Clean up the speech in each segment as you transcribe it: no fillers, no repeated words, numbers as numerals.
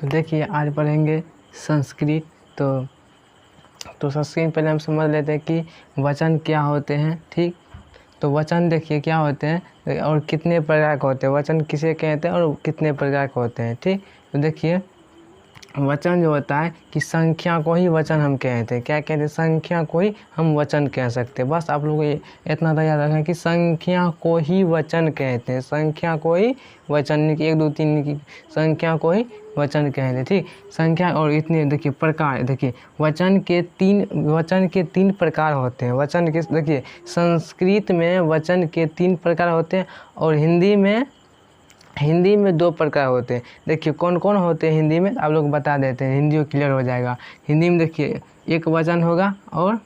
तो देखिए आज पढ़ेंगे संस्कृत। तो संस्कृत पहले हम समझ लेते हैं कि वचन क्या होते हैं। ठीक, तो वचन देखिए क्या होते हैं और कितने प्रकार के होते हैं, वचन किसे कहते हैं और कितने प्रकार के होते हैं। ठीक, तो देखिए वचन जो होता है कि संख्या को ही वचन हम कहते हैं। क्या कहते हैं? संख्या को ही हम वचन कह सकते हैं। बस आप लोगों को इतना तो याद रखें कि संख्या को ही वचन कहते हैं। संख्या को ही वचन की 1 2 3 की संख्या को ही वचन कहते हैं। ठीक, संख्या और इतने देखिए प्रकार, देखिए वचन के तीन प्रकार होते हैं। वचन के देखिए संस्कृत में वचन के 3 प्रकार होते हैं और हिंदी में 2 प्रकार होते हैं। देखिए कौन कौन होते हैं हिंदी में, आप लोग बता देते हैं, हिंदी क्लियर हो जाएगा। हिंदी में देखिए एक वचन होगा और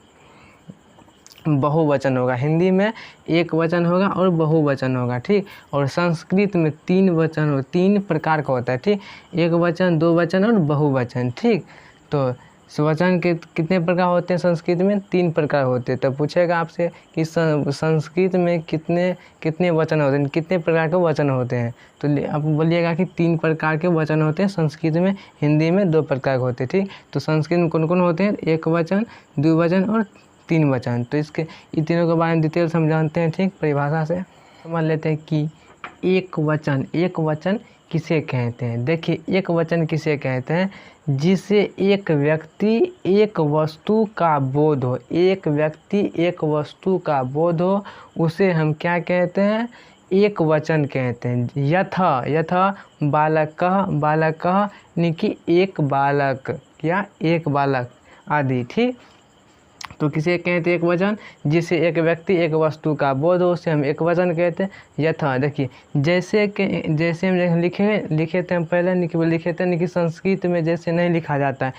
बहुवचन होगा। हिंदी में एक वचन होगा और बहुवचन होगा। ठीक, और संस्कृत में 3 प्रकार का होता है। ठीक, एक वचन, 2 वचन और बहुवचन। ठीक, तो वचन के कितने प्रकार होते हैं? संस्कृत में 3 प्रकार होते हैं। तो पूछेगा आपसे कि संस्कृत में कितने वचन होते हैं, कितने प्रकार के वचन होते हैं। तो आप बोलिएगा कि 3 प्रकार के वचन होते हैं संस्कृत में। हिंदी में 2 प्रकार के होते हैं। ठीक, तो संस्कृत में कौन कौन होते हैं? एक वचन, 2 वचन और 3 वचन। तो इन तीनों के बारे में डिटेल हम जानते हैं। ठीक, परिभाषा से समझ लेते हैं कि एक वचन किसे कहते हैं। देखिए एक वचन किसे कहते हैं? जिसे एक व्यक्ति एक वस्तु का बोध हो। एक व्यक्ति एक वस्तु का बोध हो, उसे हम क्या कहते हैं? एक वचन कहते हैं। यथा बालकः यानी कि एक बालक या एक बालक आदि। ठीक, तो किसे कहते हैं एक वचन? जिसे एक व्यक्ति एक वस्तु का बोध हो, उसे हम एक वचन कहते हैं। यथा देखिए जैसे हम लिखे थे हम पहले लिखे थे, कि संस्कृत में जैसे नहीं लिखा जाता है,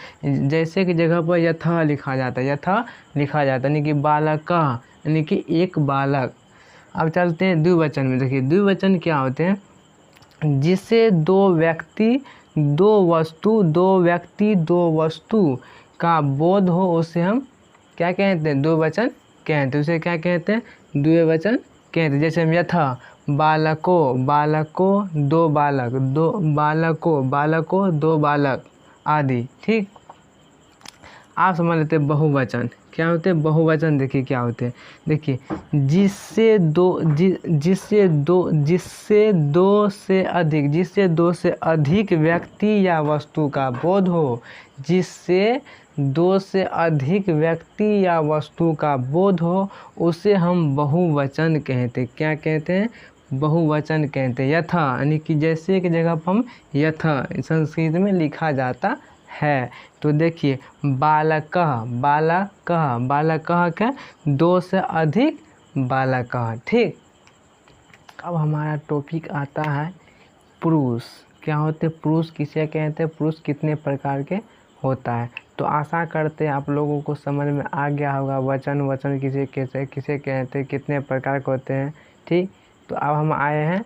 जैसे की जगह पर यथा लिखा जाता है। यथा लिखा जाता है यानी कि बालकः यानी कि एक बालक। अब चलते हैं द्विवचन में। देखिए द्विवचन क्या होते हैं? जिसे दो व्यक्ति दो वस्तु का बोध हो, उसे हम क्या कहते हैं? 2 वचन कहते हैं। उसे क्या कहते हैं? द्विवचन कहते हैं। जैसे हम यथा बालको 2 बालक, 2 बालको 2 बालक आदि। ठीक, आप समझ लेते हैं बहुवचन क्या होते हैं। बहुवचन देखिए क्या होते हैं? देखिए जिससे दो से अधिक व्यक्ति या वस्तु का बोध हो। जिससे 2 से अधिक व्यक्ति या वस्तु का बोध हो, उसे हम बहुवचन कहते हैं। क्या कहते हैं? बहुवचन कहते हैं। यथा यानी कि जैसे की जगह पर हम यथा संस्कृत में लिखा जाता है। तो देखिए बालकः क्या? 2 से अधिक बालकः। ठीक, अब हमारा टॉपिक आता है पुरुष। क्या होते हैं पुरुष? किसे कहते हैं? पुरुष कितने प्रकार के होता है। तो आशा करते हैं आप लोगों को समझ में आ गया होगा वचन किसे कहते हैं, कितने प्रकार के होते हैं। ठीक, तो अब हम आए हैं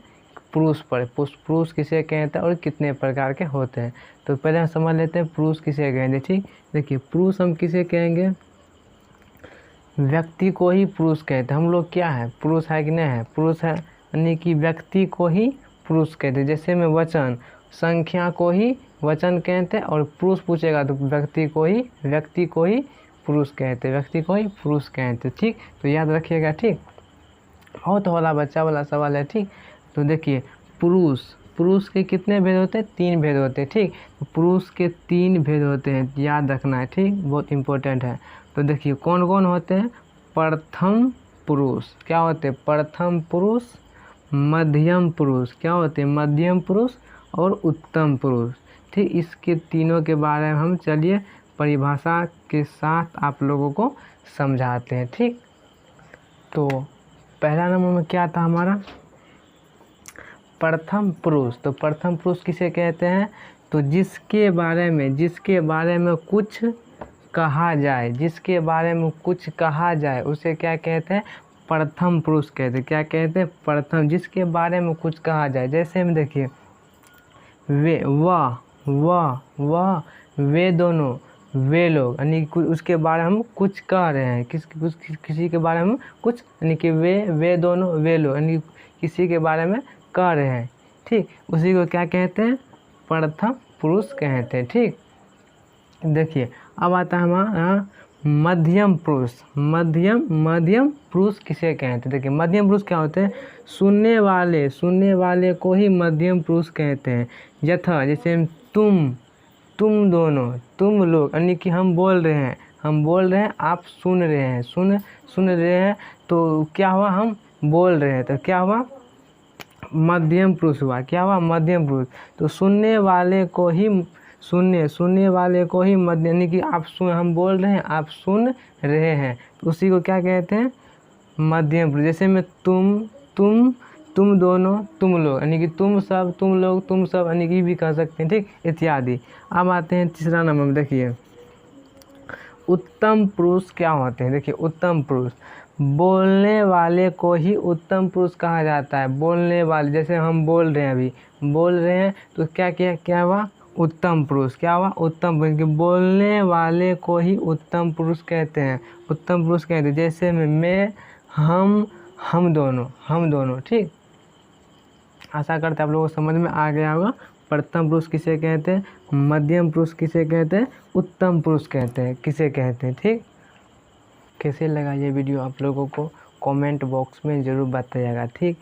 पुरुष पर। पुरुष किसे कहते हैं और कितने प्रकार के होते हैं। तो पहले हम समझ लेते हैं पुरुष किसे कहेंगे। ठीक, देखिए पुरुष हम किसे कहेंगे? व्यक्ति को ही पुरुष कहते हैं। हम लोग क्या है? पुरुष है कि नहीं है? पुरुष है यानी कि व्यक्ति को ही पुरुष कहते हैं। जैसे में वचन, संख्या को ही वचन कहते हैं और पुरुष पूछेगा तो व्यक्ति को ही पुरुष कहते हैं। व्यक्ति को ही पुरुष कहते हैं। ठीक, तो याद रखिएगा। ठीक, बहुत वाला बच्चा वाला सवाल है। ठीक, तो देखिए पुरुष के कितने भेद होते हैं? 3 भेद होते हैं। ठीक, तो पुरुष के 3 भेद होते हैं, याद रखना है। ठीक, बहुत इम्पोर्टेंट है। तो देखिए कौन कौन होते हैं? प्रथम पुरुष क्या होते हैं? प्रथम पुरुष। मध्यम पुरुष क्या होते हैं? मध्यम पुरुष और उत्तम पुरुष। ठीक, इसके तीनों के बारे में हम चलिए परिभाषा के साथ आप लोगों को समझाते हैं। ठीक, तो पहला नंबर में क्या था हमारा? प्रथम पुरुष। तो प्रथम पुरुष किसे कहते हैं? तो जिसके बारे में कुछ कहा जाए, उसे क्या कहते हैं? प्रथम पुरुष कहते हैं। क्या कहते हैं? प्रथम, जिसके बारे में कुछ कहा जाए। जैसे में देखिए वे दोनों, वे लोग यानी उसके बारे में हम कुछ कह रहे हैं। किसी के बारे में कुछ यानी कि वे दोनों, वे लोग यानी किसी के बारे में कह रहे हैं। ठीक, उसी को क्या कहते हैं? प्रथम पुरुष कहते हैं। ठीक, देखिए अब आता है हमारा मध्यम पुरुष। मध्यम पुरुष किसे कहते हैं? देखिए मध्यम पुरुष क्या होते हैं? सुनने वाले को ही मध्यम पुरुष कहते हैं। यथा जैसे तुम दोनों, तुम लोग, यानी कि हम बोल रहे हैं, आप सुन रहे हैं, सुन रहे हैं, तो क्या हुआ? हम बोल रहे हैं, तो क्या हुआ? मध्यम पुरुष हुआ। क्या हुआ? मध्यम पुरुष। तो सुनने वाले को ही मध्य, यानी कि हम बोल रहे हैं, आप सुन रहे हैं, तो उसी को क्या कहते हैं? मध्यम पुरुष। जैसे में तुम दोनों, तुम लोग, यानी कि तुम सब, तुम लोग, तुम सब, यानी कि भी कह सकते हैं। ठीक, इत्यादि। अब आते हैं तीसरा नंबर में। देखिए उत्तम पुरुष क्या होते हैं? देखिए उत्तम पुरुष, बोलने वाले को ही उत्तम पुरुष कहा जाता है। बोलने वाले, जैसे हम बोल रहे हैं, अभी बोल रहे हैं, तो क्या हुआ? उत्तम पुरुष। क्या हुआ? उत्तम पुरुष। बोलने वाले को ही उत्तम पुरुष कहते हैं। उत्तम पुरुष कहते हैं। जैसे मैं, हम दोनों। ठीक, आशा करते हैं आप लोगों को समझ में आ गया होगा। प्रथम पुरुष किसे कहते हैं? मध्यम पुरुष किसे कहते हैं? उत्तम पुरुष कहते हैं, किसे कहते हैं। ठीक, कैसे लगा ये वीडियो आप लोगों को कमेंट बॉक्स में ज़रूर बताइएगा। ठीक।